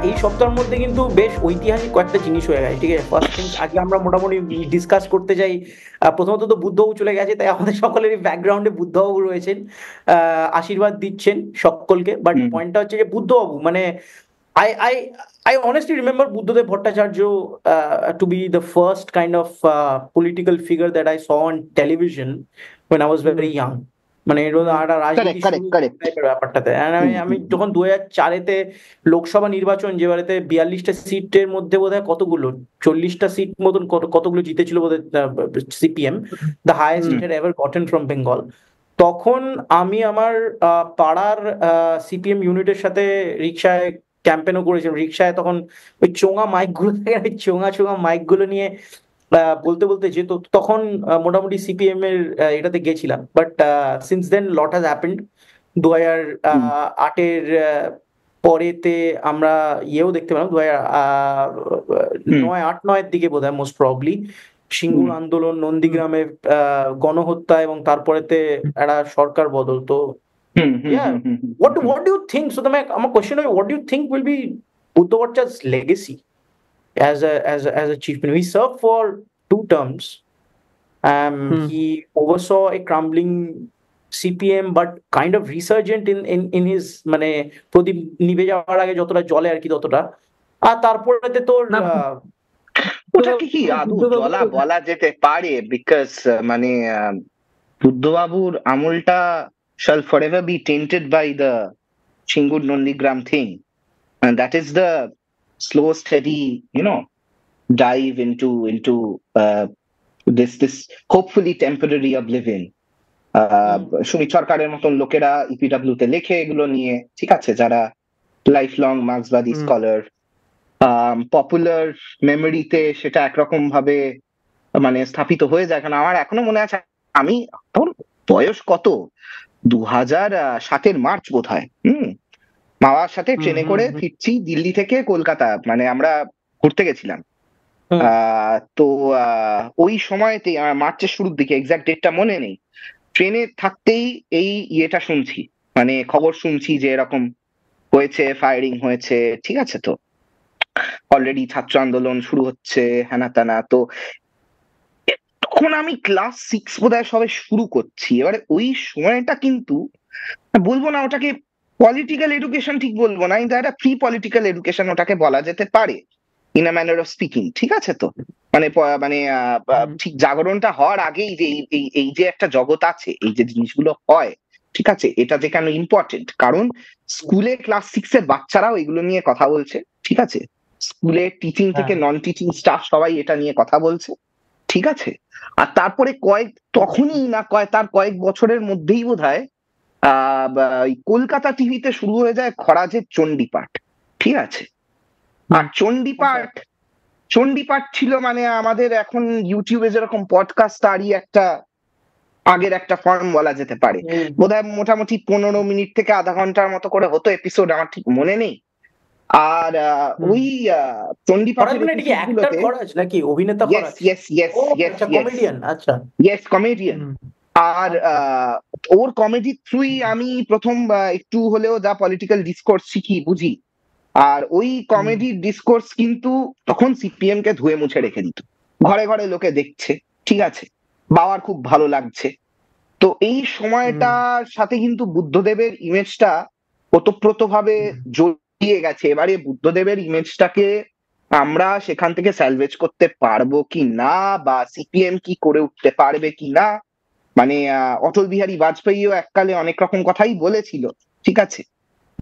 এই সপ্তাহের মধ্যে কিন্তু বেশ ঐতিহাসিক কয়েকটা জিনিস হয়ে গেছে, ঠিক আছে। ফার্স্ট থিং, আজকে আমরা মোটামুটি ডিসকাস করতে যাই। প্রথমত তো বুদ্ধবাবু চলে গেছে, তাই আমাদের সকলেরই ব্যাকগ্রাউন্ডে বুদ্ধবাবু রয়েছেন, আশীর্বাদ দিচ্ছেন সকলকে। বাট হুম পয়েন্টটা হচ্ছে যে বুদ্ধবাবু মানে I I I honestly remember Buddhadev Bhattacharya to be the first kind of political figure that I saw on television when I was very young. মানে এটা একটা রাজনীতি কারেক্ট শুরু কারেক্ট কারেক্ট টাইপের ব্যাপারটাতে। And আমি হুম আমি হুম যখন 2004-এতে লোকসভা নির্বাচন, যে বারেতে 42টা সিটের মধ্যে বোধহয় কতগুলো 40টা সিট মতন কতগুলো জিতেছিল বোধহয় CPM, the highest it had ever gotten from Bengal. তখন আমি আমার পাড়ার সিপিএম ইউনিটের সাথে রিক্সায় ক্যাম্পেনও করেছিলাম। রিক্সায় তখন ওই চোঙা মাইক গুলো থাকে না, ওই চোঙা চোঙা মাইক গুলো নিয়ে বলতে বলতে যেত। তখন মোটামুটি সিপিএম এর এটাতে গেছিলাম। But since then lot has happened. 2008-এর পরেতে আমরা ইয়েও দেখতে পেলাম, 2009-8-9-এর দিকে বোধ হয় মোস্ট প্রবলি সিঙ্গুর আন্দোলন, নন্দীগ্রামে গণহত্যা, এবং তারপরেতে একটা সরকার বদল। তো yeah, what do you think? So my question is, what do you think will be Buddha Bhattacharya's legacy as a chief minister? He served for 2 terms. He oversaw a crumbling CPM, but kind of resurgent in his মানে প্রদীপ নিভে যাওয়ার আগে যতটা জ্বলে আর কি ততটা। আর তারপরে তোর ওটাকে কি আদৌ জ্বলা বলা যেতে পারে? বিকজ মানে বুদ্ধবাবুর আমলটা shall forever be tainted by the Chingur Nondigram thing, and that is the slow steady dive into this hopefully temporary oblivion. Sumit সরকারের মতন লোকেরা ইপিডব্লিউ তে লেখে এগুলো নিয়ে, ঠিক আছে, যারা লাইফ লং মার্ক্সবাদী স্কলার, পপুলার মেমোরিতে সেটা একরকম ভাবে মানে স্থাপিত হয়ে যায়। কারণ আমার এখনো মনে আছে, আমি তখন বয়স কত, 2007-এর মার্চ বোধ হয়, মামার সাথে ট্রেনে করে ফিরছি দিল্লি থেকে কলকাতা, মানে আমরা ঘুরতে গেছিলাম। তো ওই সময়তে মার্চের শুরুর দিকে, এক্সাক্ট ডেটটা মনে নেই, ট্রেনে থাকতেই এই ইয়েটা শুনছি, মানে খবর শুনছি যে এরকম হয়েছে, ফায়ারিং হয়েছে, ঠিক আছে। তো অলরেডি ছাত্র আন্দোলন শুরু হচ্ছে, হ্যানা ত্যানা। তো তখন আমি ক্লাস 6 বোধহয় সবে শুরু করছি। এবারে ওই সময়টা কিন্তু বলবো না ওটাকে পলিটিক্যাল এডুকেশন, ঠিক বলবো না, কিন্তু একটা প্রি পলিটিক্যাল এডুকেশন ওটাকে বলা যেতে পারে, in a manner of speaking, ঠিক আছে। তো মানে মানে ঠিক জাগরণটা হওয়ার আগেই যে এই যে একটা জগৎ আছে, এই যে জিনিসগুলো হয়, ঠিক আছে, এটা যে কেন ইম্পর্টেন্ট, কারণ স্কুলে ক্লাস 6-এর বাচ্চারাও এগুলো নিয়ে কথা বলছে, ঠিক আছে। স্কুলে টিচিং থেকে নন টিচিং স্টাফ সবাই এটা নিয়ে কথা বলছে, ঠিক আছে। আর তারপরে তখনই না তার কয়েক বছরের মধ্যেই বোধহয় কলকাতা টিভিতে শুরু হয়ে যায় খরাজের চণ্ডীপাঠ, ঠিক আছে। আর চণ্ডীপাঠ ছিল মানে আমাদের এখন ইউটিউবে যেরকম পডকাস্ট, তারই একটা আগের একটা ফর্ম বলা যেতে পারে। বোধহয় মোটামুটি 15 মিনিট থেকে আধা ঘন্টার মতো করে হতো এপিসোড, আমার ঠিক মনে নেই। আর ওই চণ্ডীপাঠের এপিসোডগুলোতে নাকি অভিনেতা কমেডিয়ান, আর ওর কমেডির থ্রুই আমি প্রথম একটু হলেও যা পলিটিক্যাল ডিসকোর্স শিখি, বুঝি। আর ওই কমেডির ডিসকোর্স কিন্তু তখন সিপিএম কে ধুয়ে মুছে রেখে দিত, ঘরে ঘরে লোকে দেখছে, ঠিক আছে, বাবার খুব ভালো লাগছে। তো এই সময়টার সাথে কিন্তু বুদ্ধদেবের ইমেজটা ওতপ্রোতভাবে জড়িয়ে গেছে। এবারে বুদ্ধদেবের ইমেজটাকে আমরা সেখান থেকে স্যালভেজ করতে পারবো কি না, বা সিপিএম কি করে উঠতে পারবে কি না, মানে অটল বিহারী বাজপেয়ীও এককালে অনেক রকম কথাই বলেছিল, ঠিক আছে।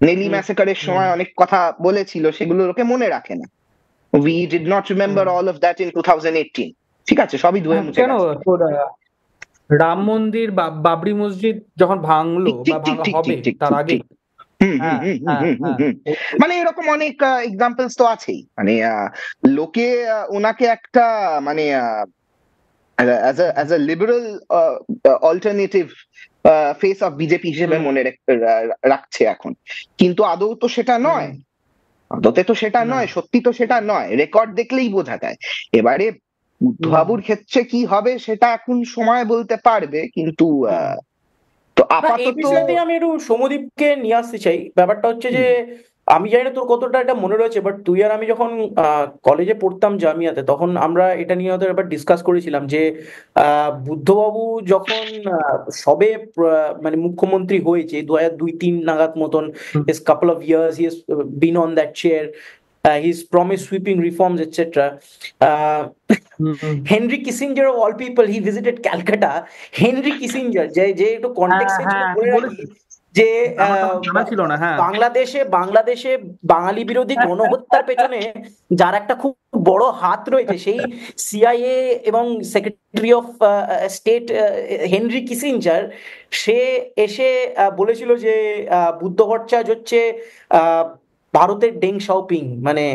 নেলি ম্যাসেকারের সময় অনেক কথা বলেছিল, সেগুলো লোকে মনে রাখে না। We did not remember all of that in 2018, ঠিক আছে, সবই ধুয়ে মুছে গেছে। রাম মন্দির, বাবরি মসজিদ যখন ভাঙলো বা ভাঙা হবে তার আগে, মানে এরকম অনেক এক্সাম্পলস তো আছেই। মানে লোকে ওনাকে একটা মানে as a liberal alternative face of BJP হিসেবে মনে রাখছে এখন, কিন্তু আদৌ তো সেটা নয়, সত্যি তো সেটা নয়, রেকর্ড দেখলেই বোঝা যায়। এবারে বুদ্ধবাবুর ক্ষেত্রে কি হবে সেটা এখন সময় বলতে পারবে, কিন্তু তো আপাতত আমি একটু সৌম্যদীপকে নিয়ে আসতে চাই। ব্যাপারটা হচ্ছে যে আমি জানি না তোর কতটা এটা মনে রয়েছে, বাট তুই আর আমি যখন কলেজে পড়তাম জামিয়াতে, তখন আমরা এটা নিয়ে হয়তো এবার ডিসকাস করেছিলাম যে বুদ্ধবাবু যখন সবে মানে মুখ্যমন্ত্রী হয়েছে 2002-3 নাগাদ মতন, is couple of years he has been on that chair, his promised sweeping reforms, etc. Henry Kissinger of all people, he visited Calcutta. Henry Kissinger, যে একটু কনটেক্সট বলে রাখি যে বাংলাদেশে বাঙালি বিরোধী গণহত্যার পেছনে যার একটা খুব বড় হাত রয়েছে, সেই সিআইএ এবং secretary of state Henry Kissinger, সে এসে বলেছিল যে বুদ্ধ ভট্টাচার্য হচ্ছে ভারতের ডেং শাওপিং, মানে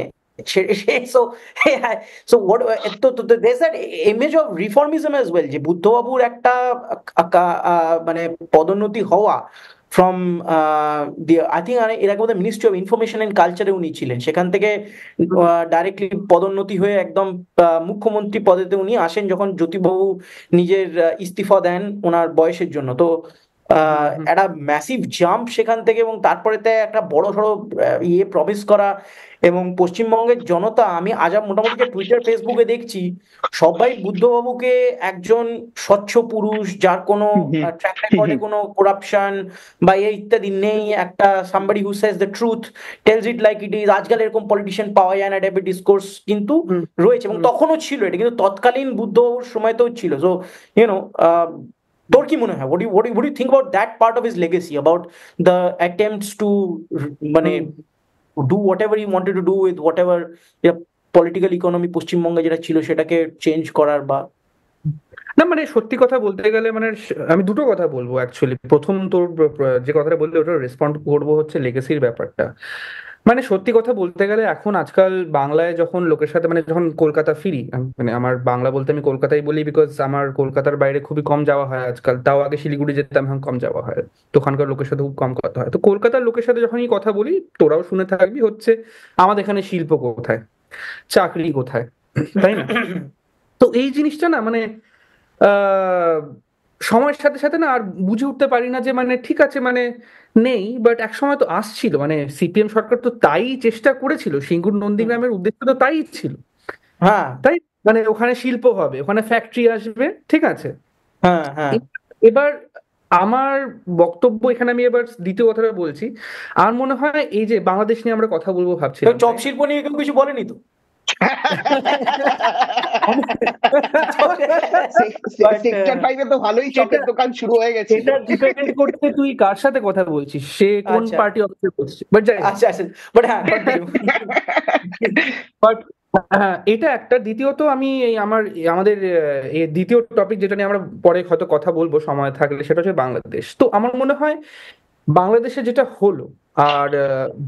so what, তো there's that image of reformism as well, যে বুদ্ধবাবুর একটা মানে পদোন্নতি হওয়া ফ্রম আই থিঙ্ক এর আগে বোধহয় মিনিস্ট্রি অফ ইনফরমেশন এন্ড কালচারে উনি ছিলেন, সেখান থেকে ডাইরেক্টলি পদোন্নতি হয়ে একদম মুখ্যমন্ত্রী পদেতে উনি আসেন যখন জ্যোতিবাবু নিজের ইস্তিফা দেন ওনার বয়সের জন্য। তো একটা ম্যাসিভ জাম্প সেখান থেকে, এবং তারপরে একটা বড় সড়ো প্রমিস করা, এবং পশ্চিমবঙ্গের জনতা, আমি আজ মোটামুটি যে টুইটার ফেসবুকে দেখছি, সবাই বুদ্ধবাবুকে একজন স্বচ্ছ পুরুষ, যার কোনো ট্র্যাক রেকর্ডে কোনো করাপশন বা ইত্যাদি নেই, একটা somebody who says the truth, tells it like it is. আজকাল এরকম পলিটিশিয়ান পাওয়া যায় না, টাইপের ডিসকোর্স কিন্তু রয়েছে, এবং তখনও ছিল এটা, কিন্তু তৎকালীন বুদ্ধবাবুর সময়তেও ছিল। সো ইউনো, তোর কি মনে হয়, what do you think about that part of his legacy, about the attempts to মানে do whatever he wanted to do with whatever political economy পশ্চিমবঙ্গে যেটা ছিল সেটাকে চেঞ্জ করার? বা না, মানে সত্যি কথা বলতে গেলে মানে আমি দুটো কথা বলবো অ্যাকচুয়ালি। প্রথম তোর যে কথাটা বললে ওটা রেসপন্ড করবো হচ্ছে লেগেসির ব্যাপারটা। মানে সত্যি কথা বলতে গেলে এখন আজকাল বাংলায় যখন লোকের সাথে, মানে যখন কলকাতা ফিরি, মানে আমার বাংলা বলতে আমি কলকাতাই বলি, বিকজ আমার কলকাতার বাইরে খুবই কম যাওয়া হয় আজকাল। তাও আগে শিলিগুড়ি যেতাম, এখন কম যাওয়া হয়, তো ওখানকার লোকের সাথে খুব কম কথা হয়। তো কলকাতার লোকের সাথে যখনই কথা বলি, তোরাও শুনে থাকবি, হচ্ছে আমাদের এখানে শিল্প কোথায়, চাকরি কোথায়, তাই না? তো এই জিনিসটা না, মানে সময়ের সাথে সাথে না আর বুঝে উঠতে পারি না যে মানে ঠিক আছে, মানে নেই, বাট এক সময় তো আসছিল। মানে সিপিএম সরকার তো তাই চেষ্টা করেছিল, সিঙ্গুর নন্দীগ্রামের উদ্দেশ্য তো তাই ছিল, হ্যাঁ, তাই মানে ওখানে শিল্প হবে, ওখানে ফ্যাক্টরি আসবে, ঠিক আছে। হ্যাঁ, হ্যাঁ। এবার আমার বক্তব্য এখানে, আমি এবার দ্বিতীয় কথাটা বলছি। আমার মনে হয় এই যে বাংলাদেশ নিয়ে আমরা কথা বলবো ভাবছিলাম, চপ শিল্প নিয়ে কেউ কিছু বলেনি তো? সেক্টর 5 এ তো ভালোই চপের দোকান শুরু হয়ে গেছে। এটা ডিপেন্ড করতে তুই কার সাথে কথা বলছিস, সে কোন পার্টি অফিসে বসছে। বাট আচ্ছা, বাট হ্যাঁ, বাট হ্যাঁ, এটা একটা। দ্বিতীয়ত আমি আমাদের এই দ্বিতীয় টপিক যেটা নিয়ে আমরা পরে হয়তো কথা বলবো সময় থাকলে, সেটা হচ্ছে বাংলাদেশ। তো আমার মনে হয় বাংলাদেশে যেটা হলো, আর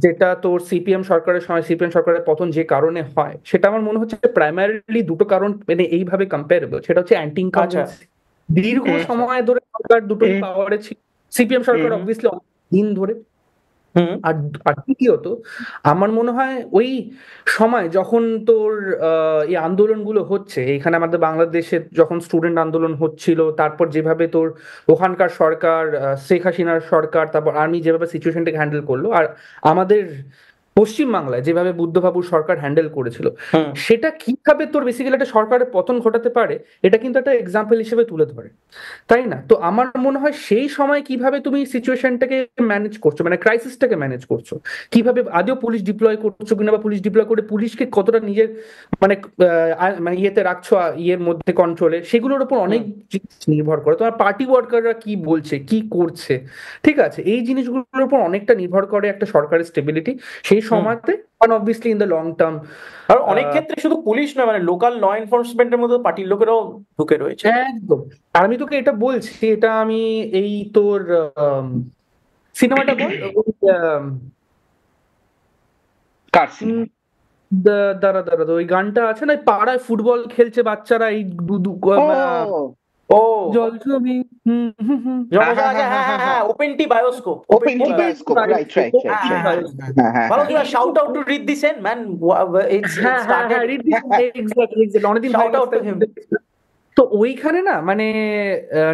যেটা তোর সিপিএম সরকারের সময়, সিপিএম সরকারের পতন যে কারণে হয়, সেটা আমার মনে হচ্ছে প্রাইমারিলি দুটো কারণ, মানে এইভাবে কম্পারেবল। সেটা হচ্ছে অ্যান্টি ইনকামবেন্সি। দীর্ঘ সময় ধরে সরকার দুটোই পাওয়ারে ছিল, সিপিএম সরকার অবভিয়াসলি দিন ধরে। আর দ্বিতীয়ত আমার মনে হয় ওই সময় যখন তোর এই আন্দোলনগুলো হচ্ছে, এখানে আমাদের বাংলাদেশে যখন স্টুডেন্ট আন্দোলন হচ্ছিল, তারপর যেভাবে তোর ওখানকার সরকার, শেখ হাসিনার সরকার, তারপর আর্মি যেভাবে সিচুয়েশনটাকে হ্যান্ডেল করলো, আর আমাদের পশ্চিমবাংলায় যেভাবে বুদ্ধবাবুর সরকার হ্যান্ডেল করেছিল, সেটা কিভাবে তোর বেসিক্যালি একটা সরকারের পতন ঘটাতে পারে, এটা কিন্তু একটা এক্সাম্পল হিসেবে তুলে ধরে, তাই না? তো আমার মনে হয় সেই সময় কিভাবে তুমি সিচুয়েশনটাকে ম্যানেজ করছো, মানে ক্রাইসিসটাকে ম্যানেজ করছো, কিভাবে আদৌ পুলিশ ডিপ্লয় করছো কিনা, বা পুলিশ ডিপ্লয় করে পুলিশকে কতটা নিজের মানে মানে ইয়েতে রাখছো, ইয়ের মধ্যে কন্ট্রোলে, সেগুলোর উপর অনেক নির্ভর করে। তোমার পার্টি ওয়ার্কাররা কি বলছে, কি করছে, ঠিক আছে, এই জিনিসগুলোর উপর অনেকটা নির্ভর করে একটা সরকারের স্টেবিলিটি সেই সময়তে, and obviously in the long term। আর অনেক ক্ষেত্রে শুধু পুলিশ নয়, মানে লোকাল ল এনফোর্সমেন্টের মধ্যে পার্টির লোকেরাও ঢুকে রয়েছে। একদম। আর আমি তোকে এটা বলছি, এটা আমি এই তোর সিনেমাটা বল, দাঁড়া ওই গানটা আছে না, পাড়ায় ফুটবল খেলছে বাচ্চারা, এই জল ছবি, ওপেনটি বায়োস্কোপ, রাইট। ভালো, শাউট আউট টু রিদ this and man, it's started, exactly অনেকদিন শাউট আউট টু হিম। তো ওইখানে না মানে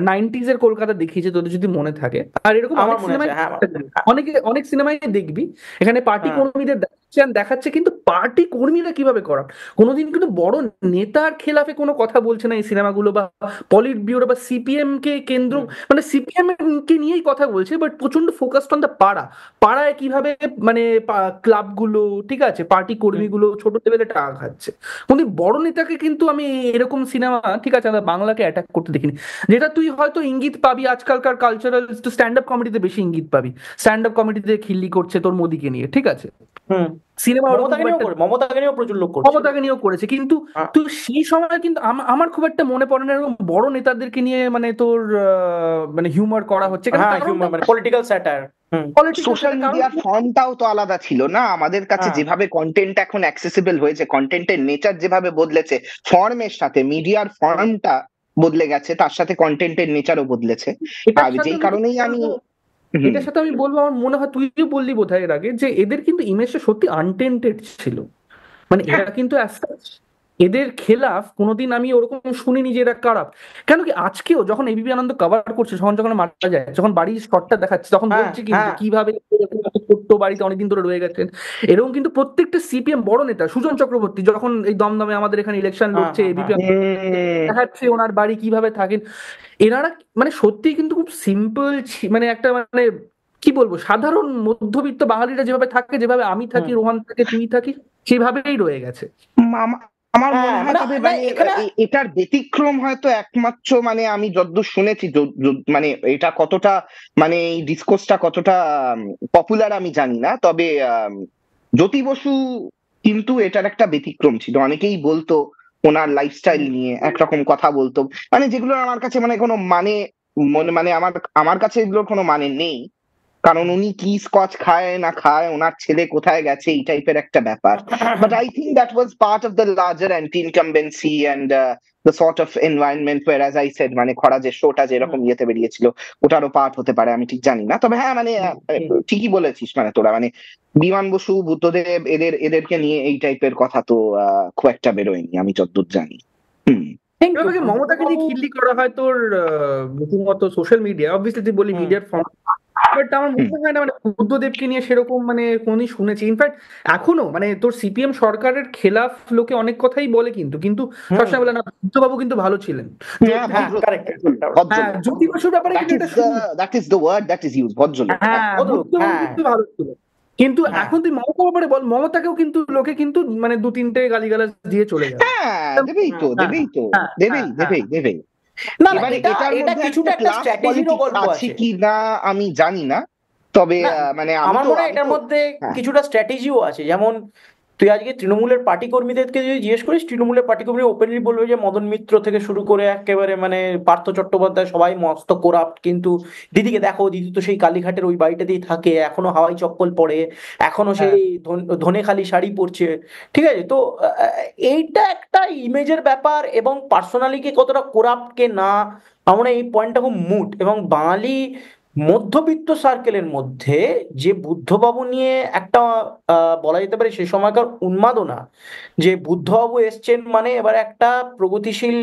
90s এর কলকাতা দেখিয়েছে, তোদের যদি মনে থাকে। আর এরকম আমার অনেক মনে সিনেমায় আছে, হ্যাঁ। অনেক সিনেমায় দেখবি এখানে পার্টি হ্যাঁ। কর্মীদের দেখাচ্ছে, কিন্তু পার্টি কর্মীরা কিভাবে করান, কোনোদিন কিন্তু বড় নেতার খেলাফে কোনো কথা বলছে না এই সিনেমাগুলো, বা পলিট ব্যুরো বা সিপিএম কে কেন্দ্র, মানে সিপিএম কে নিয়েই কথা বলছে, বাট প্রচন্ড ফোকাসড অন দ্য পাড়ায় কিভাবে মানে ক্লাবগুলো, ঠিক আছে, পার্টি কর্মীগুলো ছোট লেভেলে টাকা খাচ্ছে। কিন্তু বড় নেতাকে কিন্তু আমি এরকম সিনেমা, ঠিক আছে, আমরা বাংলাকে অ্যাটাক করতে দেখিনি। যেটা তুই হয়তো ইঙ্গিত পাবি আজকালকার কালচারাল স্ট্যান্ড আপ কমেডিতে বেশি ইঙ্গিত পাবি, স্ট্যান্ড আপ কমেডিতে খিল্লি করছে তোর মোদিকে নিয়ে, ঠিক আছে, সিনেমা মমতাকে নিয়েও প্রচুর লোক করছে, ক্ষমতাকে নিয়েও করেছে, কিন্তু তুই সেই সময় কিন্তু আমার খুব একটা মনে পড়ে না এরকম বড় নেতাদেরকে নিয়ে মানে তোর মানে হিউমার করা হচ্ছে, মানে পলিটিক্যাল স্যাটায়ার। সোশ্যাল মিডিয়ার ফর্মটাও তো আলাদা ছিল না, আমাদের কাছে যেভাবে কন্টেন্ট এখন অ্যাক্সেসিবল হয়েছে, কন্টেন্টের নেচার যেভাবে বদলেছে, ফর্মের সাথে মিডিয়ার ফর্মটা বদলে গেছে, তার সাথে কন্টেন্টের নেচারও বদলেছে। আর যেই কারণেই এটার সাথে আমি বলবো, আমার মনে হয় তুইও বললি বোধহয় এর আগে, যে এদের কিন্তু ইমেজটা সত্যি আনটেন্টেড ছিল, মানে এরা কিন্তু এদের খেলাফ কোনোদিন আমি ওরকম শুনিনি যে এরা খারাপ। কেন কি আজকেও যখন এবিপি আনন্দ কভার করছে, যখন মারা যায়, যখন বাড়ির শটটা দেখাচ্ছে, তখন বলছে কিন্তু কিভাবে ছোট্ট বাড়িতে অনেকদিন ধরে রয়ে গেছেন, এরকম কিন্তু প্রত্যেকটা সিপিএম বড় নেতা, সুজন চক্রবর্তী যখন এই দমদমে আমাদের এখানে ইলেকশন লড়ছে, এবিপি দেখাচ্ছে ওনার বাড়ি কিভাবে থাকেন এনারা, মানে সত্যি কিন্তু খুব সিম্পল, মানে একটা মানে কি বলবো, সাধারণ মধ্যবিত্ত বাঙালিরা যেভাবে থাকে, যেভাবে আমি থাকি, রোহান থাকে, তুই থাকি, সেভাবেই রয়ে গেছে। আমার মনে হয় তবে মানে এটার ব্যতিক্রম হয়তো একমাত্র, মানে আমি যতদূর শুনেছি, মানে এটা কতটা, মানে এই ডিসকোর্সটা কতটা পপুলার আমি জানি না, তবে জ্যোতি বসু কিন্তু এটার একটা ব্যতিক্রম ছিল। অনেকেই বলতো ওনার লাইফস্টাইল নিয়ে একরকম কথা বলতো, মানে যেগুলো আমার কাছে মানে কোনো মানে আমার কাছে এগুলোর কোনো মানে নেই, কারণ উনি কি স্কচ খায় না খায়, ওনার ছেলে কোথায় গেছে, এই টাইপের একটা ব্যাপার। But I think that was part of the larger anti incumbency and the sort of environment were, as I said, মানে খরা যে শোটা যেরকম ইয়েতে বেরিয়েছিল, ওটারও পার্ট হতে পারে, আমি ঠিক জানি না। তবে হ্যাঁ, মানে ঠিকই বলেছিস, মানে তোরা মানে বিমান বসু, বুদ্ধদেব, এদেরকে নিয়ে এই টাইপের কথা তো খুব একটা বেরোয়নি আমি যতদূর জানি। মমতাকে নিয়ে খিল্লি করা হয় তোর রীতিমতো সোশ্যাল মিডিয়া, অবভিয়াসলি তুই বলি মিডিয়ার ফর্ম, বাট আমার মনে হয় না মানে বুদ্ধদেবকে নিয়ে সেরকম মানে কোনই শুনেছি। ইনফ্যাক্ট এখনো মানে তোর সিপিএম সরকারের খেলাফ লোকে অনেক কথাই বলে, কিন্তু সবসময় বলে না বুদ্ধবাবু কিন্তু ভালো ছিলেন, জ্যোতি বসুর ব্যাপারে ভালো ছিল। কিন্তু এখন তুই মমতার ব্যাপারে বল, মমতাকেও কিন্তু লোকে কিন্তু মানে 2-3টে গালিগালাজ দিয়ে চলে যাবে। দেবেই। কি না আমি জানি না, তবে মানে আমার মনে হয় এটার মধ্যে কিছুটা স্ট্র্যাটেজিও আছে। যেমন তুই আজকে তৃণমূলের পার্টি কর্মীদেরকে যদি জিজ্ঞেস করিস, তৃণমূলের পার্টি কর্মী ওপেনলি বলবে যে মদন মিত্র থেকে শুরু করে একেবারে মানে পার্থ চট্টোপাধ্যায় সবাই মস্ত কোরাপ্ট, কিন্তু দিদিকে দেখো, দিদি তো সেই কালীঘাটের ওই বাড়িটাতেই থাকে, এখনো হাওয়াই চপ্পল পরে, এখনো সেই ধনেখালি শাড়ি পরছে, ঠিক আছে। তো এইটা একটা ইমেজের ব্যাপার, এবং পার্সোনালিকে কতটা কোরাপ্ট কে না, আমরা এই পয়েন্টটা খুব মুট। এবং বাঙালি মধ্যবিত্ত সার্কেলের মধ্যে যে বুদ্ধবাবু নিয়ে একটা বলা যেতে পারে সে সময়কার উন্মাদনা, যে বুদ্ধবাবু এসছেন মানে এবার একটা প্রগতিশীল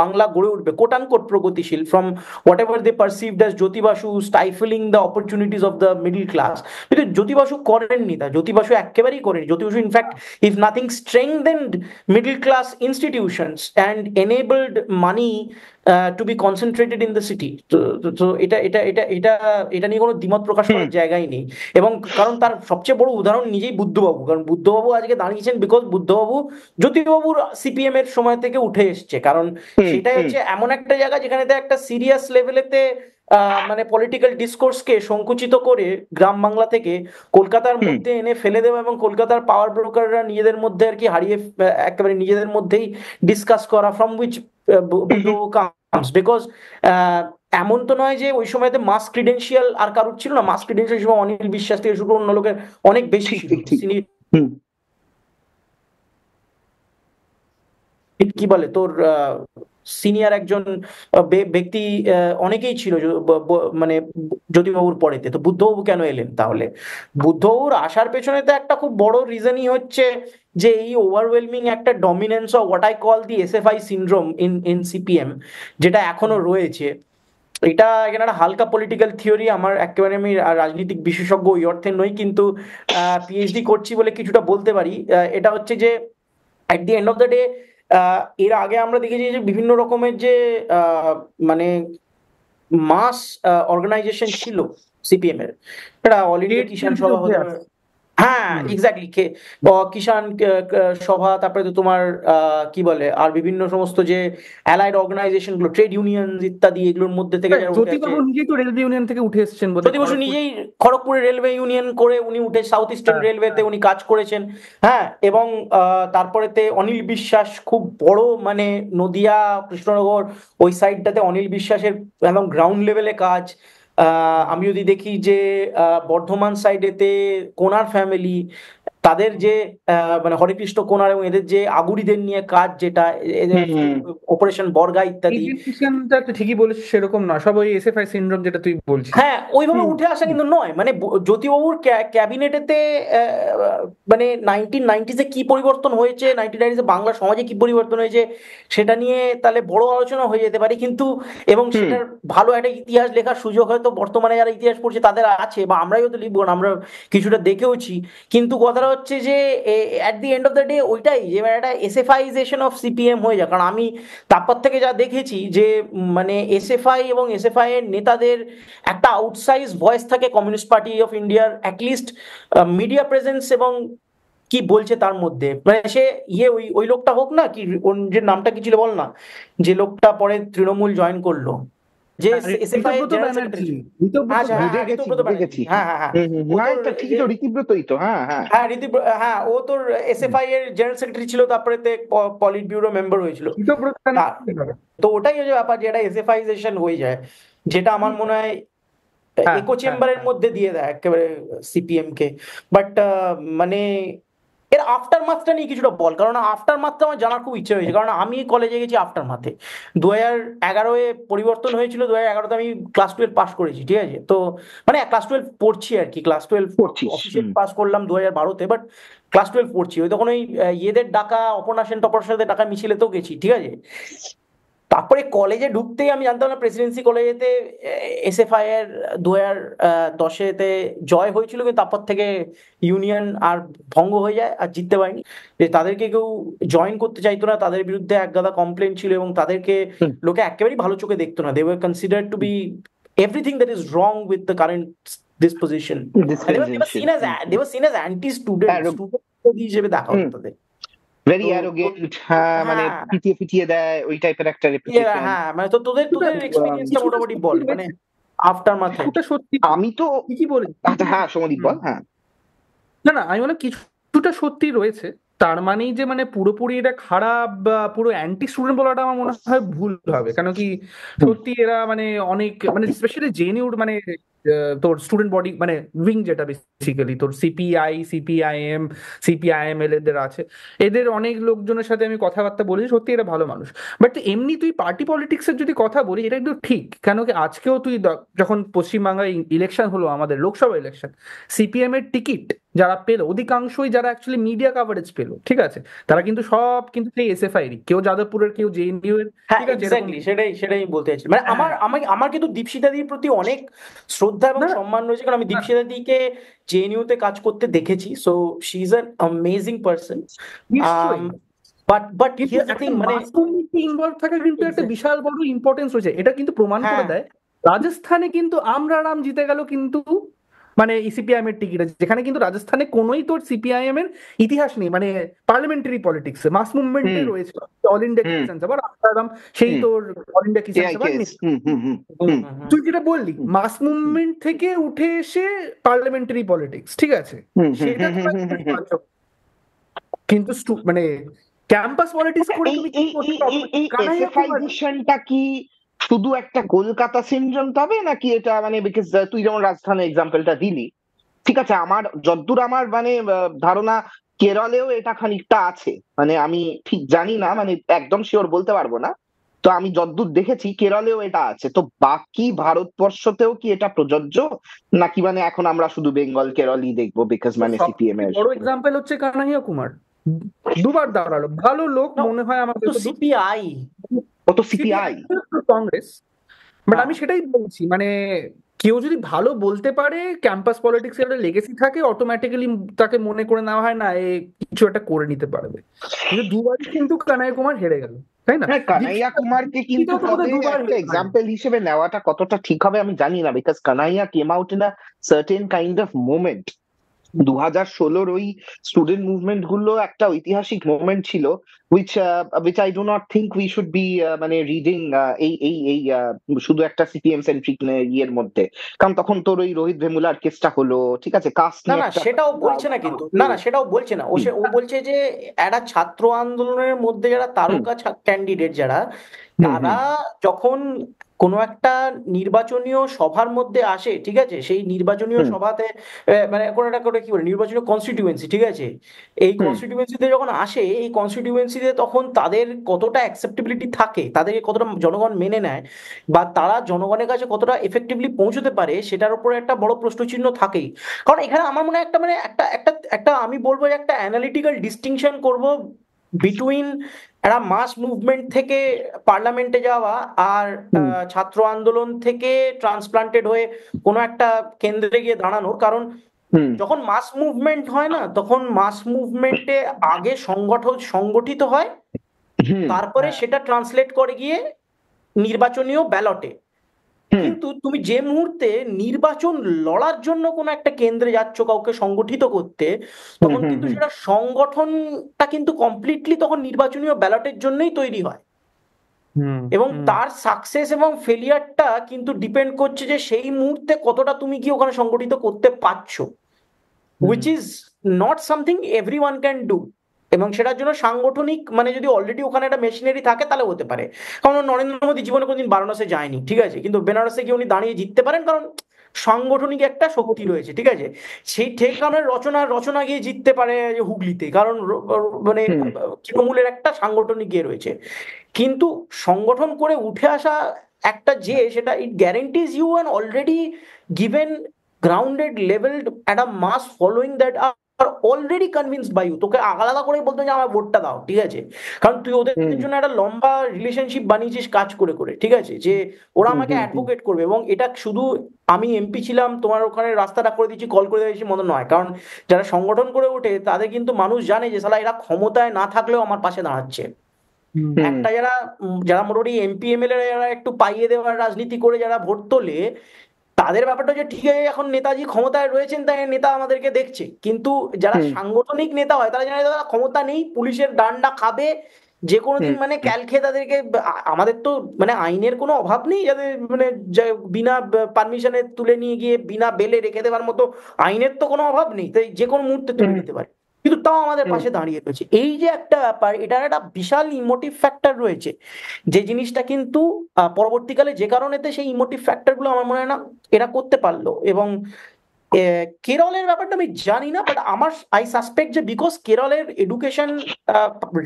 বাংলা গড়ে উঠবে, কোট আনকোট প্রগতিশীল, from whatever they perceived as Jyoti Basu stifling the opportunities of the middle class. কিন্তু জ্যোতি বাসু করেননি তা, জ্যোতি বাসু একেবারেই করেনি। Jyoti Basu in fact if nothing strengthened middle class institutions and enabled money to be concentrated in the city. তো এটা এটা এটা এটা এটা নিয়ে কোনো দ্বিমত প্রকাশ করার জায়গাই নেই। এবং কারণ তার সবচেয়ে বড় উদাহরণ নিজেই বুদ্ধবাবু, কারণ বুদ্ধবাবু আজকে দাঁড়িয়েছেন বিকজ বুদ্ধবাবু জ্যোতিবাবুর সিপিএম এর সময় থেকে উঠে এসছে। কারণ সেটাই হচ্ছে এমন একটা জায়গা যেখানে একটা সিরিয়াস লেভেলেতে মানে পলিটিক্যাল ডিসকোর্সকে সংকুচিত করে গ্রাম বাংলা থেকে কলকাতার মধ্যে এনে ফেলে দেওয়া, এবং কলকাতার পাওয়ার ব্রোকাররা নিজেদের মধ্যে আর কি হারিয়ে একেবারে নিজেদের মধ্যেই ডিসকাস করা, ফ্রম উইচ কামস বিকজ এমন তো নয় যে ওই সময়তে মাস ক্রিডেন্সিয়াল আর কারুর ছিল না। মাস ক্রিডেন্সিয়াল সময় অনিল বিশ্বাস থেকে শুরু অন্য লোকের অনেক বেশি ছিল। কি বলে তোর সিনিয়র একজন ব্যক্তি অনেকেই ছিল মানে জ্যোতিবাবুর পরেতে। তো বুদ্ধবাবু কেন এলেন তাহলে? বুদ্ধবাবুর আসার পেছনে তো একটা খুব বড় রিজনই হচ্ছে যে এই ওভারওয়েলমিং একটা dominance of what I call the SFI syndrome in CPM, যেটা এখনো রয়েছে। এটা এখানে একটা হালকা পলিটিক্যাল থিওরি, আমার একেবারে আমি রাজনৈতিক বিশেষজ্ঞ ওই অর্থে নই, কিন্তু পিএইচডি করছি বলে কিছুটা বলতে পারি। এটা হচ্ছে যে at the end of the day এর আগে আমরা দেখেছি যে বিভিন্ন রকমের যে মানে মাস অর্গানাইজেশন ছিল সিপিএম এর, এটা অল ইন্ডিয়া কিষাণ সভা হতে পারে, হ্যাঁ এক্স্যাক্টলি, কিষাণ সভা, তারপরে তো তোমার কি বলে আর বিভিন্ন সমস্ত যে অ্যালাইড অর্গানাইজেশন গুলো, ট্রেড ইউনিয়ন ইত্যাদি, এগুলোর মধ্যে থেকে জ্যোতিবাবু নিজেই তো রেলওয়ে ইউনিয়ন থেকে উঠে এসেছেন বোধহয়। জ্যোতি বসু নিজেই খড়গপুরে রেলওয়ে ইউনিয়ন করে উনি উঠে সাউথ ইস্টার্ন রেলওয়েতে উনি কাজ করেছেন, হ্যাঁ। এবং তারপরেতে অনিল বিশ্বাস, খুব বড় মানে নদিয়া কৃষ্ণনগর ওই সাইডটাতে অনিল বিশ্বাসের একদম গ্রাউন্ড লেভেলে কাজ। আমি যদি দেখি যে বর্ধমান সাইডেতে কোনার ফ্যামিলি, তাদের যে মানে হরেকৃষ্ণ কোনার এবং এদের যে আগুরিদের নিয়ে কাজ, যেটা অপারেশন বর্গা ইত্যাদি, ঠিকই বলেছিস, সেরকম না, সব ওই এসএফআই সিনড্রোম যেটা তুই বলছিস, হ্যাঁ ওইভাবে উঠে আসা কিন্তু নয়। মানে জ্যোতিবাবুর ক্যাবিনেটেতে মানে 1990s কি পরিবর্তন হয়েছে, 1990s বাংলা সমাজে কি পরিবর্তন হয়েছে সেটা নিয়ে তাহলে বড় আলোচনা হয়ে যেতে পারে, কিন্তু এবং সেটার ভালো একটা ইতিহাস লেখার সুযোগ হয়তো বর্তমানে যারা ইতিহাস পড়ছে তাদের আছে, বা আমরাই হয়তো লিখবো না, আমরা কিছুটা দেখেওছি। কিন্তু কথাটা হচ্ছে যে at the end of the day ওইটাই যে একটা এসএফআইজেশন অফ সিপিএম হয়ে যায়। কারণ আমি তারপর থেকে যা দেখেছি যে মানে এসএফআই এবং এসএফআই এর নেতাদের একটা আউটসাইজ ভয়েস থাকে কমিউনিস্ট পার্টি অফ ইন্ডিয়ার, অ্যাটলিস্ট মিডিয়া প্রেজেন্স এবং কি বলছে তার মধ্যে। মানে সে ওই ওই লোকটা হোক না, কি যে নামটা কি ছিল বল না, যে লোকটা পরে তৃণমূল জয়েন করলো, যে এসএফআই এর জেনারেল সেক্রেটারি, হ্যাঁ ও তোর এসএফআই এর জেনারেল সেক্রেটারি ছিল, তারপরে পলিট ব্যুরো মেম্বার হয়েছিল। তো ওটাই হচ্ছে ব্যাপার, যে এটা এসএফআইজেশন হয়ে যায়, যেটা আমার মনে হয় ইকো চেম্বারের মধ্যে দিয়ে দেয় একেবারে সিপিএম কে। বাট মানে এর আফটার মাথটা নিয়ে কিছুটা বল, কারণ আফটার মাথটা আমার জানার খুব ইচ্ছে হয়েছে, কারণ আমি কলেজে গেছি আফটার মাথে। 2011-এ পরিবর্তন হয়েছিল, 2011-তে আমি ক্লাস 12 পাস করেছি, ঠিক আছে। তো মানে ক্লাস 12 পড়ছি আর কি, ক্লাস 12 অফিসিয়াল পাস করলাম 2012-তে, বাট ক্লাস 12 পড়ছি। ওই তখন ওই ইয়েদের ডাকা অপর্ণা সেন টপর সাথে ডাকা মিছিলেতেও গেছি, ঠিক আছে। তারপরে কলেজে ঢুকতেই আমি জানতাম না প্রেসিডেন্সি কলেজেতে এসএফআই এর 2010-এতে জয় হয়েছিল, কিন্তু তারপর থেকে ইউনিয়ন আর ভঙ্গ হয়ে যায়, আর জিততে পারেনি। যে তাদেরকে কেউ জয়েন করতে চাইতো না, তাদের বিরুদ্ধে একগাদা কমপ্লেন ছিল, এবং তাদেরকে লোকে একেবারেই ভালো চোখে দেখতো না। They were considered to be everything that is wrong with the current disposition. They were seen as anti-student হিসেবে দেখা হতো তাদের। ভেরি অ্যারোগেন্ট, মানে পিটিয়ে পিটিয়ে দেয়, ওই টাইপের একটা রেপুটেশন। হ্যাঁ মানে তো তোদের এক্সপেরিয়েন্সটা মোটামুটি বল, মানে আফটার মাথে। সত্যি আমি তো কি বলি, হ্যাঁ সমদীপ বল। হ্যাঁ না আমি মানে কিছুটা সত্যি রয়েছে, তার মানেই যে মানে পুরোপুরি এটা খারাপ বা পুরো অ্যান্টি স্টুডেন্ট বলাটা আমার মনে হয় ভুল হবে। কেন কি সত্যি এরা মানে অনেক মানে স্পেশালি জেএনইউর মানে তোর স্টুডেন্ট বডি মানে উইং, যেটা বেসিক্যালি তোর সিপিআই, সিপিআইএম, সিপিআইএমএল এদের আছে, এদের অনেক লোকজনের সাথে আমি কথাবার্তা বলেছি, সত্যি এরা ভালো মানুষ। বাট এমনি তুই পার্টি পলিটিক্সের যদি কথা বলি, এটা একটু ঠিক। কেন কি আজকেও তুই যখন পশ্চিমবাংলায় ইলেকশন হলো, আমাদের লোকসভা ইলেকশন, সিপিএম এর টিকিট যারা পেলো অধিকাংশই যারা অ্যাকচুয়ালি মিডিয়া কাভারেজ পেলো, ঠিক আছে, তারা কিন্তু সব কিন্তু সেই এসএফআই এর, কেউ যাদবপুরের, কেউ জেএনইউ এর, ঠিক আছে। সেটাই বলতে চাইছি। মানে আমার কিন্তু দীপশিতা দির প্রতি অনেক শ্রদ্ধা এবং সম্মান রয়েছে, কারণ আমি দীপশিতা দিকে জেএনইউ তে কাজ করতে দেখেছি। So she is an amazing person. But here's the thing, মানে ইনভলভ থাকা কিন্তু একটা বিশাল বড় ইম্পর্টেন্স রয়েছে। এটা কিন্তু প্রমাণ করে দেয় রাজস্থানে কিন্তু রাম জিতে গেল কিন্তু মানে সিপিআইএম এর টিকিট, যেখানে কিন্তু রাজস্থানে কোনোই তোর সিপিআইএম এর ইতিহাস নেই, মানে পার্লামেন্টারি পলিটিক্স মাস মুভমেন্টে রয়েছে অল ইন্ডিয়া কিষাণ সভা, রাম সেই তোর অল ইন্ডিয়া কিষাণ সভা। তুই যেটা বললি মাস মুভমেন্ট থেকে উঠে এসে পার্লামেন্টারি পলিটিক্স, ঠিক আছে, সেটা কিন্তু মানে ক্যাম্পাস পলিটিক্স করে তুমি এসএফআইজেশনটা কি শুধু একটা কলকাতা সিনড্রোম তবে, নাকি এটা মানে বিকজ তুই যেমন রাজস্থানের এক্সাম্পলটা দিলি, ঠিক আছে, আমার যতদূর আমার মানে ধারণা কেরলেও এটা খানিকটা আছে, মানে আমি ঠিক জানি না, মানে একদম শিওর বলতে পারবো না, তো আমি যতদূর দেখেছি কেরলেও এটা আছে, তো বাকি ভারতবর্ষতেও কি এটা প্রযোজ্য, নাকি মানে এখন আমরা শুধু বেঙ্গল কেরলই দেখবো বিকজ মানে সিপিএম সবথেকে এর? বড় এক্সাম্পল হচ্ছে কানাইয়া কুমার, দুবার দাঁড়ালো, ভালো লোক মনে হয় আমার তো কাছে, সিপিআই, ও তো সিপিআই। কংগ্রেস। বাট আমি সেটাই বলছি, মানে কেউ যদি ভালো বলতে পারে, ক্যাম্পাস পলিটিক্স এর লেগেসি থাকে, অটোমেটিক্যালি তাকে মনে করে নেওয়া হয় না এ কিছু একটা করে নিতে পারবে। কিন্তু দুবারই কিন্তু কানাইয়া কুমার হেরে গেল, তাই না? হ্যাঁ, কানাইয়া কুমারকে কিন্তু তবে দুবার একটা এক্সাম্পল হিসেবে নেওয়াটা কতটা ঠিক হবে আমি জানি না, because Kanhaiya came out in a certain kind of moment. 2016 ওই স্টুডেন্ট মুভমেন্ট গুলো একটা ঐতিহাসিক মোমেন্ট ছিল, which I do not think we should be মানে রিডিং এই এই এই শুধু একটা সিপিএম সেন্ট্রিক ইয়ের মধ্যে। কারণ তখন তোর ওই রোহিত ভেমুলার কেসটা হলো, ঠিক আছে, কাস্ট না নিয়ে না একটা সেটাও বলছে না, কিন্তু না না সেটাও বলছে না, ও বলছে যে একটা ছাত্র আন্দোলনের মধ্যে যারা তারকা ক্যান্ডিডেট যারা, তারা যখন কোনো একটা নির্বাচনীয় সভার মধ্যে আসে, ঠিক আছে, সেই নির্বাচনীয় সভাতে মানে কোনো একটা করে কি বলে নির্বাচনীয় কনস্টিটিউয়েন্সি, ঠিক আছে, এই কনস্টিটিউয়েন্সিতে যখন আসে, এই কনস্টিটিউয়েন্সিতে তখন তাদের কতটা অ্যাকসেপ্টেবিলিটি থাকে, তাদেরকে কতটা জনগণ মেনে নেয়, বা তারা জনগণের কাছে কতটা এফেক্টিভলি পৌঁছতে পারে, সেটার উপরে একটা বড় প্রশ্নচিহ্ন থাকেই। কারণ এখানে আমার মনে হয় একটা মানে একটা একটা একটা আমি বলবো যে একটা অ্যানালিটিক্যাল ডিস্টিংশন করব বিটুইন একটা মাস মুভমেন্ট থেকে পার্লামেন্টে যাওয়া আর ছাত্র আন্দোলন থেকে ট্রান্সপ্লান্টেড হয়ে কোনো একটা কেন্দ্রে গিয়ে দাঁড়ানোর। কারণ যখন মাস মুভমেন্ট হয় না, তখন মাস মুভমেন্টে আগে সংগঠিত হয়, তারপরে সেটা ট্রান্সলেট করে গিয়ে নির্বাচনীয় ব্যালটে। কিন্তু তুমি যে মুহূর্তে নির্বাচন লড়ার জন্য কোনো একটা কেন্দ্রে যাচ্ছ কাউকে সংগঠিত করতে, তখন কিন্তু সেটা সংগঠনটা কিন্তু কমপ্লিটলি তখন নির্বাচনীয় ব্যালটের জন্যই তৈরি হয়, এবং তার সাকসেস এবং ফেলিয়ারটা কিন্তু ডিপেন্ড করছে যে সেই মুহূর্তে কতটা তুমি কি ওখানে সংগঠিত করতে পারছো, which is not something everyone can do. এবং সেটার জন্য সাংগঠনিক মানে যদি অলরেডি ওখানে একটা মেশিনারি থাকে তাহলে হতে পারে। কারণ নরেন্দ্র মোদী জীবনে কোনদিন বারাণসে যায়নি, ঠিক আছে, কিন্তু বেনারসে গিয়ে উনি দাঁড়িয়ে জিততে পারেন, কারণ সাংগঠনিক একটা শক্তি রয়েছে, ঠিক আছে। সেই ঠেকানোর রচনা গিয়ে জিততে পারে হুগলিতে, কারণ মানে তৃণমূলের একটা সাংগঠনিক গিয়ে রয়েছে। কিন্তু সংগঠন করে উঠে আসা একটা যে সেটা it guarantees you an already given grounded levelled একটা mass following that are already convinced by you. তোকে আলাদা করে বলতে যে আমার ভোটটা দাও, ঠিক আছে, কারণ তুই ওদের জন্য একটা লম্বা রিলেশনশিপ বানিয়েছিস কাজ করে করে, ঠিক আছে, যে ওরা আমাকে অ্যাডভোকেট করবে। এবং এটা শুধু আমি এমপি ছিলাম, তোমার ওখানে রাস্তাটা করে দিচ্ছি, কল করে দিয়েছি মতো নয়। কারণ যারা সংগঠন করে ওঠে তাদের কিন্তু মানুষ জানে যে শালা এরা ক্ষমতায় না থাকলেও আমার পাশে দাঁড়াচ্ছে। একটা যারা যারা মোটামুটি এমপি এমএলএ যারা একটু পাইয়ে দেওয়ার রাজনীতি করে যারা ভোট তোলে, তাদের ব্যাপারটা যে ঠিক আছে এখন নেতাজি ক্ষমতায় রয়েছেন তাই নেতা আমাদেরকে দেখছে, কিন্তু যারা সাংগঠনিক নেতা হয় তারা জানে তারা ক্ষমতা নেই, পুলিশের ডান্ডা খাবে যে কোনো দিন, মানে ক্যাল খেয়ে তাদেরকে আমাদের তো মানে আইনের কোনো অভাব নেই যাদের মানে বিনা পারমিশনে তুলে নিয়ে গিয়ে বিনা বেলে রেখে দেওয়ার মতো আইনের তো কোনো অভাব নেই, তাই যে কোনো মুহূর্তে তুলে দিতে পারে, কিন্তু তাও আমাদের পাশে দাঁড়িয়ে রয়েছে। এই যে একটা ব্যাপার, এটার একটা বিশাল ইমোটিভ ফ্যাক্টর রয়েছে, যে জিনিসটা কিন্তু পরবর্তীকালে যে কারণেতে সেই ইমোটিভ ফ্যাক্টর গুলো আমার মনে হয় না এরা করতে পারলো। এবং কেরলের ব্যাপারটা আমি জানি না, বাট আমার আই সাসপেক্ট যে বিকজ কেরলের এডুকেশন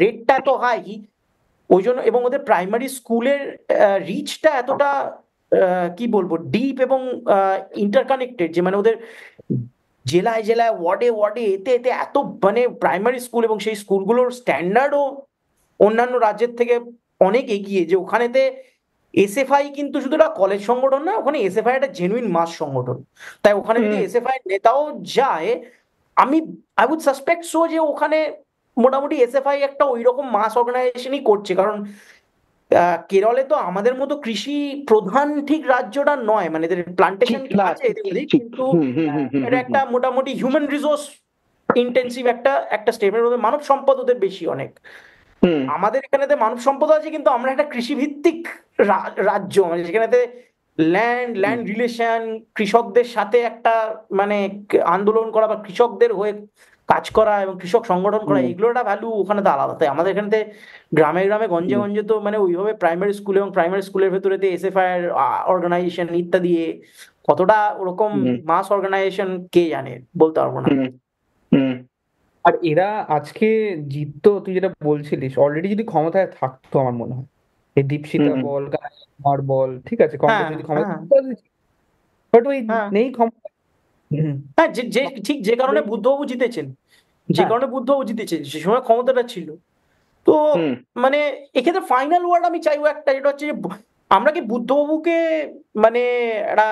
রেটটা এত হাই, ওই জন্য, এবং ওদের প্রাইমারি স্কুলের রিচটা এতটা কি বলবো ডিপ এবং ইন্টারকানেক্টেড, যে মানে ওদের জেলায় জেলায় ওয়ার্ডে ওয়ার্ডে এতে এতে এত মানে প্রাইমারি স্কুল, এবং সেই স্কুলগুলোর স্ট্যান্ডার্ডও অন্যান্য রাজ্যের থেকে অনেক এগিয়ে, যে ওখানেতে এসএফআই কিন্তু শুধু একটা কলেজ সংগঠন না, ওখানে এসএফআই একটা জেনুইন মাস সংগঠন। তাই ওখানে যদি এসএফআই নেতাও যায়, আমি আই উড সাসপেক্ট সো যে ওখানে মোটামুটি এসএফআই একটা ওই রকম মাস অর্গানাইজেশনই করছে। কারণ কেরলে তো আমাদের মতো কৃষি প্রধান ঠিক রাজ্যটা নয়, মানে প্লান্টেশন আছে কিন্তু এটা একটা মোটামুটি হিউম্যান রিসোর্স ইন্টেন্সিভ একটা একটা স্টেপের মধ্যে, মানব সম্পদ ওদের বেশি অনেক। আমাদের এখানেতে মানব সম্পদ আছে কিন্তু আমরা একটা কৃষি ভিত্তিক রাজ্য, মানে যেখানেতে ল্যান্ড রিলেশন, কৃষকদের সাথে একটা মানে আন্দোলন করা বা কৃষকদের হয়ে কাজ করা এবং কৃষক সংগঠন করা, এগুলো একটা ভ্যালু ওখানে তো আলাদা। তাই আমাদের এখানে গ্রামে গ্রামে গঞ্জে গঞ্জে তো মানে ওইভাবে প্রাইমারি স্কুল এবং প্রাইমারি স্কুলের ভেতরে এসএফআই অর্গানাইজেশন ইত্যাদি, কতটা ওরকম মাস অর্গানাইজেশন কে জানে, বলতে পারবো না। আর এরা আজকে জিততো, তুই যেটা বলছিলিস, অলরেডি যদি ক্ষমতায় থাকতো আমার মনে হয় এই দীপশিতা বল, কুমার বল, ঠিক আছে, কংগ্রেস হ্যাঁ যদি ক্ষমতা, হ্যাঁ বাট ওই হ্যাঁ নেই ক্ষমতা। হ্যাঁ ঠিক যে কারণে বুদ্ধবাবু জিতেছেন, যে হ্যাঁ, কারণে বুদ্ধবাবু জিতেছেন সে সময় ক্ষমতাটা ছিল। তো মানে এক্ষেত্রে ফাইনাল ওয়ার্ড আমি চাইবো একটা, যেটা হচ্ছে যে আমরা কি বুদ্ধবাবুকে মানে একটা,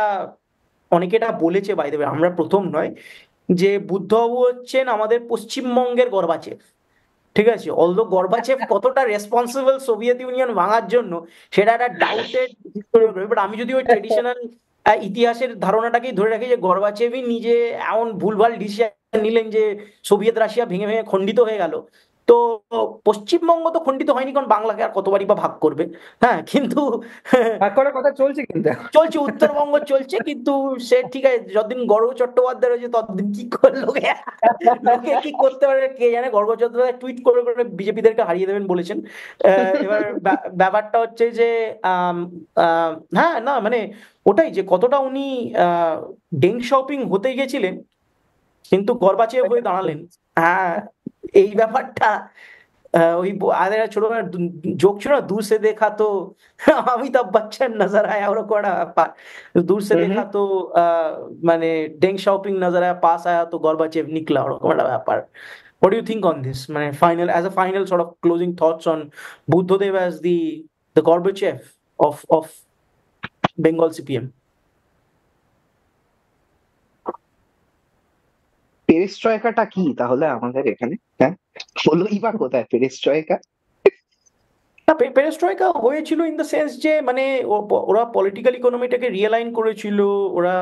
অনেকে এটা বলেছে বাই দ্য ওয়ে, আমরা প্রথম নয়, যে বুদ্ধবাবু হচ্ছেন আমাদের পশ্চিমবঙ্গের গর্বাচেফ। ঠিক আছে, অলদো গর্বাচেফ কতটা রেসপন্সিবল সোভিয়েত ইউনিয়ন ভাঙার জন্য সেটা একটা ডাউটেড, বাট আমি যদি ওই ট্রেডিশনাল ইতিহাসের ধারণাটাকেই ধরে রাখি যে গর্বাচেভই নিজে এমন ভুলভাল ডিসিশন নিলেন যে সোভিয়েত রাশিয়া ভেঙে ভেঙে খণ্ডিত হয়ে গেল। তো পশ্চিমবঙ্গ তো খণ্ডিত হয়নি, কারণ বাংলাকে আর কতবারই বা ভাগ করবে। হ্যাঁ, কিন্তু ভাগ করার কথা চলছে কিন্তু এখন। চলছে, উত্তরবঙ্গ চলছে, কিন্তু সে ঠিক আছে, যতদিন গর্গ চট্টোপাধ্যায় রয়েছে ততদিন কি করে লোকে লোকে কি করতে পারে কে জানে। গর্গ চট্টোপাধ্যায় টুইট করে করে বিজেপিদেরকে হারিয়ে দেবেন বলেছেন। এবার ব্যাপারটা হচ্ছে যে হ্যাঁ না মানে ওটাই, যে কতটা উনি ডেং শপিং হতে গেছিলেন কিন্তু গর্বাচেভ হয়ে দাঁড়ালেন। হ্যাঁ, এই ব্যাপারটা ওই আরে ছোটবেলার জোক ছিল না, দূর সে দেখা তো অমিতাভ বচ্চন নজর আয়া, ওরকম একটা ব্যাপার। দূর সে দেখা তো মানে ডেং শপিং নজর আয়া, পাস আয়া তো গর্বাচেভ নিকলা, ওরকম একটা ব্যাপার। What do you think on this? মানে final, as a final sort of closing thoughts on Buddhadev as the Gorbachev of Bengal CPM? পেরেস্ট্রয়কাটা কি তাহলে আমাদের এখানে? হ্যাঁ, হলোই বা কোথায় পেরেস্ট্রয়কা? না, পেরেস্ট্রয়কা হয়েছিল ইন দ্য সেন্স যে মানে ওরা পলিটিক্যাল ইকোনমিটাকে রিয়ালাইন করেছিল। ওরা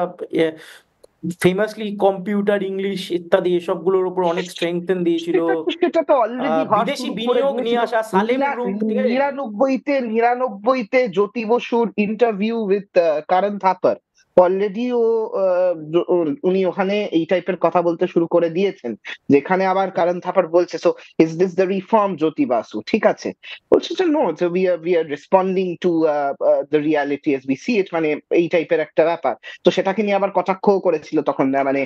ফেমাসলি কম্পিউটার, ইংলিশ ইত্যাদি এসবগুলোর উপর অনেক স্ট্রেংথেন দিয়েছিল। সেটা তো অলরেডি হওয়া বিদেশি শুরু করে বিনিয়োগ নিয়ে দিয়েছিল। আসা, সালেম গ্রুপ, ঠিক আছে। 99-তে জ্যোতি বসুর ইন্টারভিউ উইথ কারণ থাপার অলরেডি উনি ওখানে এই টাইপের কথা বলতে শুরু করে দিয়েছেন, যেখানে আবার কারণ থাপার বলছে, so is this the reform Jyoti Basu? ঠিক আছে, বলছে যে no, we are responding to the reality as we see it, মানে এই টাইপের একটা ব্যাপার। তো সেটাকে নিয়ে আবার কটাক্ষ করেছিল তখন মানে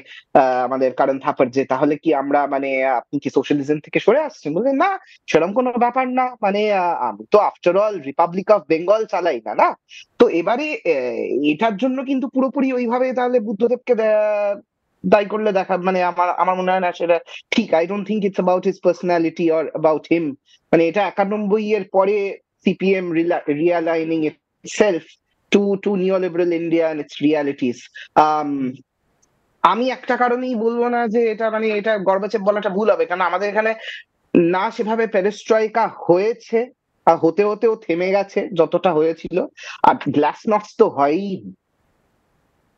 আমাদের কারণ থাপার, যে তাহলে কি আমরা মানে আপনি কি সোশ্যালিজম থেকে সরে আসছেন? বললেন না, সেরকম কোনো ব্যাপার না, মানে আমি তো after all Republic of Bengal চালাই না, না। তো এবারে এটার জন্য কিন্তু পুরোপুরি ওইভাবে তাহলে বুদ্ধদেবকে দায়ী করলে দেখা মানে আমার আমার মনে হয় না সেটা ঠিক। I don't think it's about his personality or about him. মানে এটা 91 এর পরে CPM realigning itself to neoliberal India and its realities. আমি একটা কারণেই বলবো না যে এটা মানে এটা গর্বাচেভ বলাটা ভুল হবে, কারণ আমাদের এখানে না সেভাবে পেরেস্ট্রয়কা হয়েছে, আর হতে হতেও থেমে গেছে যতটা হয়েছিল। আর গ্লাসনস্ট তো হয়ই।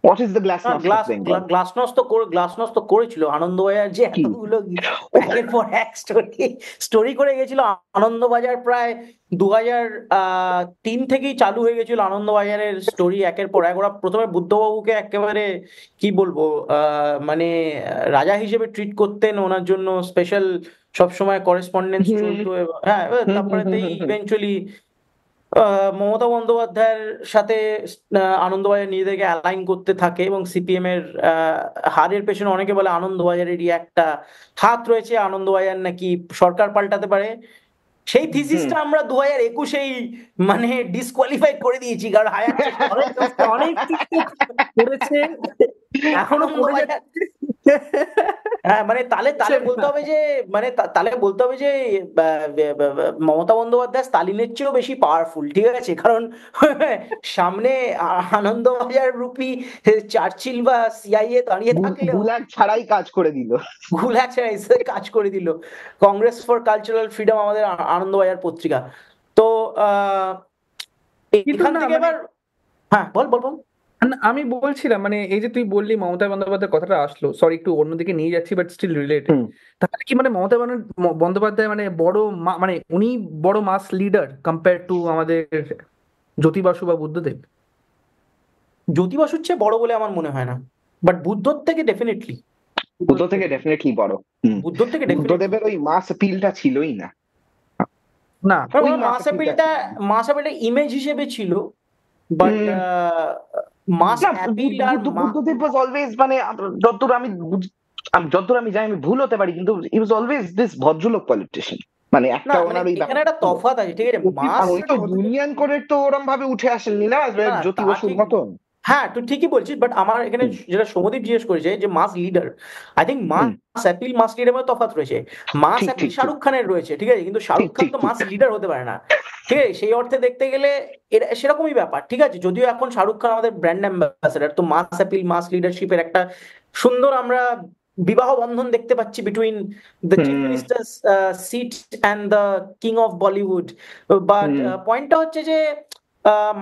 What is the glasnost of Bengal? Glasnost তো করেছিল আনন্দবাজার, যে এতগুলো একের পর এক স্টোরি করে গেছিল। আনন্দবাজার প্রায় 2003 থেকেই চালু হয়ে গেছিল আনন্দবাজারের স্টোরি একের পর এক। ওরা প্রথমে বুদ্ধবাবুকে একেবারে কি বলবো মানে রাজা হিসেবে ট্রিট করতেন, ওনার জন্য স্পেশাল সবসময় করেসপন্ডেন্স চলতো। হ্যাঁ, তারপরে ইভেন্চুয়ালি মমতা বন্দ্যোপাধ্যায়ের সাথে আনন্দবাজার নিজেদেরকে অ্যালাইন করতে থাকে, এবং সিপিএম এর হারের পেছনে অনেকে বলে আনন্দবাজারেরই একটা হাত রয়েছে, আনন্দবাজার নাকি সরকার পাল্টাতে পারে। সেই থিসিসটা আমরা 2021-এই মানে ডিসকোয়ালিফাই করে দিয়েছি, কারণ হায়ার অনেক কিছু করেছে, এখনো করে যাচ্ছে। হ্যাঁ মানে তাহলে বলতে হবে যে মানে তাহলে বলতে হবে যে মমতা বন্দ্যোপাধ্যায় স্টালিনের চেয়েও বেশি পাওয়ারফুল, ঠিক আছে, কারণ সামনে আনন্দবাজার রূপী চার্চিল বা সিআইএ দাঁড়িয়ে থাকলেও গুলাগ ছাড়াই কাজ করে দিল। গুলাগ ছাড়াই কাজ করে দিল কংগ্রেস ফর কালচারাল ফ্রিডম, আমাদের আনন্দবাজার পত্রিকা। তো এখান থেকে এবার হ্যাঁ বল বল বল। আমি বলছিলাম মানে এই যে তুই বললি মমতা বন্দ্যোপাধ্যায় কথাটা আসলো, সরি একটু অন্যদিকে নিয়ে যাচ্ছি বাট স্টিল রিলেটেড। তাহলে কি মানে মমতা বন্দ্যোপাধ্যায় মানে বড় মানে উনি বড় মাস লিডার কম্পেয়ার টু আমাদের জ্যোতি বাসু বা বুদ্ধদেব? জ্যোতি বাসুর চেয়ে বড় বলে আমার মনে হয় না, বাট বুদ্ধর থেকে ডেফিনেটলি বড়। বুদ্ধর থেকে বুদ্ধদেবের ওই মাস অ্যাপিলটা ছিলই না। না, ওই মাস অ্যাপিলটা ইমেজ হিসেবে ছিল, বাট মাস অ্যাপিল আর বুদ্ধদেব ওয়াজ অলওয়েজ মানে যতদূর আমি জানি, আমি ভুল হতে পারি, কিন্তু হি ওয়াজ অলওয়েজ দিস ভদ্রলোক পলিটিশিয়ান। মানে না একটা মানে ওনার ওই এখানে একটা তফাৎ আছে, ঠিক আছে, আর মাস উনি তো ইউনিয়ন করে তো ওরম ভাবে উঠে আসেননি না, না জ্যোতি তা বসুর ঠিক, মতন। হ্যাঁ তুই ঠিকই বলছিস, বাট আমার এখানে হুম যেটা সৌমদীপ জিজ্ঞেস করেছে যে mass leader, I think hmm mass appeal mass leader মধ্যে তফাৎ রয়েছে। মাস ঠিক অ্যাপিল ঠিক ঠিক শাহরুখ খানের রয়েছে, ঠিক আছে, কিন্তু শাহরুখ ঠিক খান ঠিক তো ঠিক। মাস লিডার হতে পারে না, ঠিক আছে, সেই অর্থে দেখতে গেলে এটা সেরকমই ব্যাপার, ঠিক আছে, যদিও এখন শাহরুখ খান আমাদের ব্র্যান্ড অ্যাম্বাসেডার, তো মাস অ্যাপিল মাস লিডারশিপের একটা সুন্দর আমরা বিবাহ বন্ধন দেখতে পাচ্ছি between the chief hmm minister seat and the king of Bollywood. But hmm পয়েন্টটা হচ্ছে যে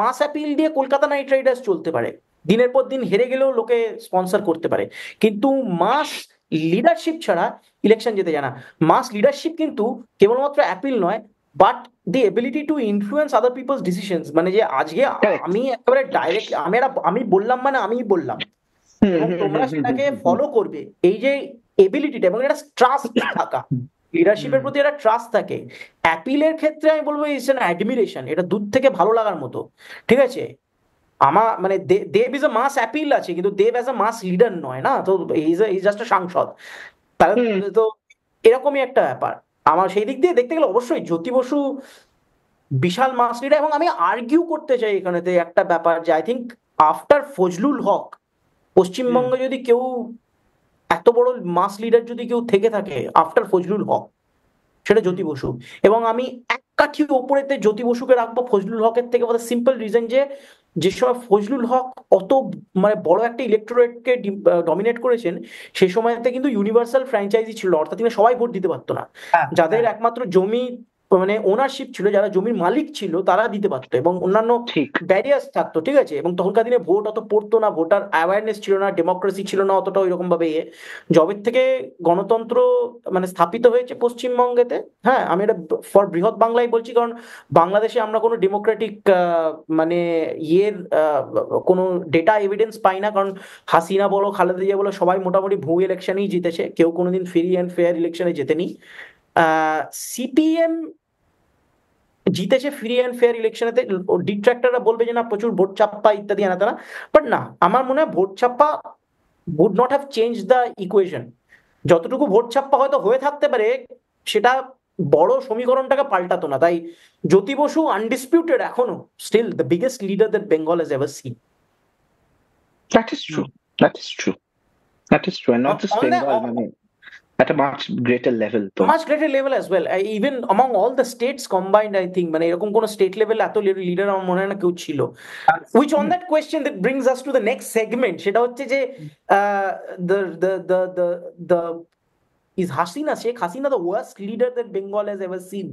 মাস অ্যাপিল দিয়ে কলকাতা নাইট রাইডার্স চলতে পারে, দিনের পর দিন হেরে গেলেও লোকে স্পন্সর করতে পারে, কিন্তু মাস লিডারশিপ ছাড়া ইলেকশন যেতে জানা। মাস লিডারশিপ কিন্তু কেবলমাত্র অ্যাপিল নয়, but the ability to influence other people's decisions, মানে যে আজকে কারেক্ট। আমি একেবারে ডাইরেক্ট আমি বললাম মানে আমিই বললাম হুম এবং হুম হুম তোমরা হুম হুম সেটাকে হুম হুম। ফলো করবে, এই যে এবিলিটিটা এবং এটা ট্রাস্ট থাকা, লিডারশিপের প্রতি একটা ট্রাস্ট থাকে। অ্যাপিলের ক্ষেত্রে আমি বলবো ইটস অ্যান অ্যাডমিরেশন, এটা দূর থেকে ভালো লাগার মতো, ঠিক আছে, আমার মানে দেব ইজ আ মাস অ্যাপিল আছে, কিন্তু দেব অ্যাজ আ মাস লিডার নয় না, তো ইজ জাস্ট আ সাংসদ, তাহলে হুম। তো এরকমই একটা ব্যাপার। আমার সেই দিক দিয়ে দেখতে গেলে অবশ্যই জ্যোতি বসু বিশাল মাস লিডার, এবং আমি আর্গিউ করতে চাই এখানেতে একটা ব্যাপার যে আই থিঙ্ক আফটার ফজলুল হক পশ্চিমবঙ্গে যদি কেউ এত বড় মাস লিডার যদি কেউ থেকে থাকে আফটার ফজলুল হক, সেটা জ্যোতি বসু। এবং আমি এক কাঠি ওপরেতে জ্যোতি বসুকে রাখবো ফজলুল হকের থেকে, সিম্পল রিজন যে যে সময় ফজলুল হক অত মানে বড় একটা ইলেকটোরেটকে ডমিনেট করেছেন, সেই সময়তে কিন্তু ইউনিভার্সাল ফ্র্যাঞ্চাইজি ছিল, অর্থাৎ তিনি সবাই ভোট দিতে পারতো না, হ্যাঁ যাদের হ্যাঁ একমাত্র জমি মানে ওনারশিপ ছিল, যারা জমির মালিক ছিল তারা দিতে পারতো, এবং অন্যান্য ঠিক। ব্যারিয়ার্স থাকতো, ঠিক আছে, এবং তখনকার দিনে ভোট অত পড়তো না, ভোটার অ্যাওয়ারনেস ছিল না, ডেমোক্রেসি ছিল না অতটা ওইরকম ভাবে জবের থেকে গণতন্ত্র মানে স্থাপিত হয়েছে পশ্চিমবঙ্গেতে। হ্যাঁ আমি এটা ফর বৃহৎ বাংলায় বলছি, কারণ বাংলাদেশে আমরা কোনো ডেমোক্রেটিক মানে ইয়ের কোনো ডেটা এভিডেন্স পাই না, কারণ হাসিনা বলো খালেদা জিয়া বলো সবাই মোটামুটি ভুয়ো ইলেকশনেই জিতেছে, কেউ কোনোদিন ফ্রি অ্যান্ড ফেয়ার ইলেকশনে জেতেনি। সিপিএম জিতেছে ফ্রি অ্যান্ড ফেয়ার ইলেকশনেতে, ডিট্রাক্টররা বলবে যে না প্রচুর ভোট চাপ্পা ইত্যাদি আনা তারা, বাট না, আমার মনে হয় ভোট ছাপ্পা would not have changed the equation, যতটুকু ভোট ছাপ্পা হয়তো হয়ে থাকতে পারে সেটা বড় সমীকরণটাকে পাল্টাতো না, তাই জ্যোতি বসু আনডিসপিউটেড এখনো still the biggest leader that Bengal has ever seen. That is true. That is true. That is true. And not just On Bengal, মানে at a much greater level তো। much greater level as well, even among all the states combined, I think মানে এরকম কোন state level এত leader আমার মনে হয় না কেউ ছিল। Which on that question that brings us to the next segment, সেটা হচ্ছে যে the is Hasina, Sheikh Hasina, the worst leader that Bengal has ever seen?